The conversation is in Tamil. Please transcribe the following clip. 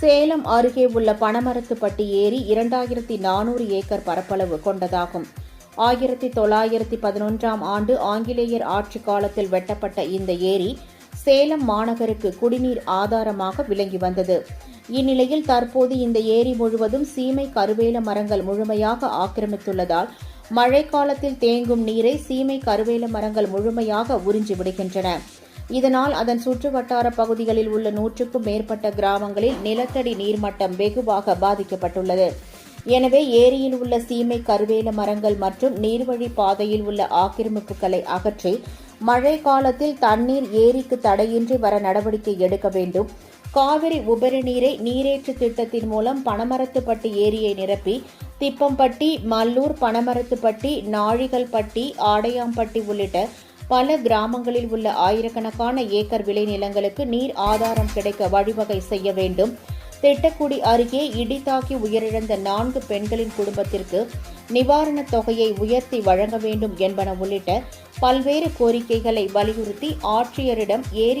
சேலம் அருகே உள்ள பனமரத்துப்பட்டி ஏரி 2400 ஏக்கர் பரப்பளவு கொண்டதாகும். 1911ஆம் ஆண்டு ஆங்கிலேயர் ஆட்சி காலத்தில் வெட்டப்பட்ட இந்த ஏரி சேலம் மாநகருக்கு குடிநீர் ஆதாரமாக விளங்கி வந்தது. இந்நிலையில் தற்போது இந்த ஏரி முழுவதும் சீமை கருவேல மரங்கள் முழுமையாக ஆக்கிரமித்துள்ளதால் மழைக்காலத்தில் தேங்கும் நீரை சீமை கருவேல மரங்கள் முழுமையாக உறிஞ்சிவிடுகின்றன. இதனால் அதன் சுற்றுவட்டார பகுதிகளில் உள்ள 100க்கும் மேற்பட்ட கிராமங்களில் நிலத்தடி நீர்மட்டம் வெகுவாக பாதிக்கப்பட்டுள்ளது. எனவே ஏரியில் உள்ள சீமை கருவேல மரங்கள் மற்றும் நீர்வழி பாதையில் உள்ள ஆக்கிரமிப்புகளை அகற்றி மழை காலத்தில் தண்ணீர் ஏரிக்கு தடையின்றி வர நடவடிக்கை எடுக்க வேண்டும். காவிரி உபரி நீரை நீரேற்று திட்டத்தின் மூலம் பனமரத்துப்பட்டி ஏரியை நிரப்பி திப்பம்பட்டி, மல்லூர், பனமரத்துப்பட்டி, நாழிகல்பட்டி, ஆடையாம்பட்டி உள்ளிட்ட பல கிராமங்களில் உள்ள ஆயிரக்கணக்கான ஏக்கர் விளைநிலங்களுக்கு நீர் ஆதாரம் கிடைக்க வழிவகை செய்ய வேண்டும். திட்டக்குடி அருகே இடி தாக்கி உயிரிழந்த 4 பெண்களின் குடும்பத்திற்கு நிவாரணத் தொகையை உயர்த்தி வழங்க வேண்டும் என்பன உள்ளிட்ட பல்வேறு கோரிக்கைகளை வலியுறுத்தி ஆட்சியரிடம் ஏரி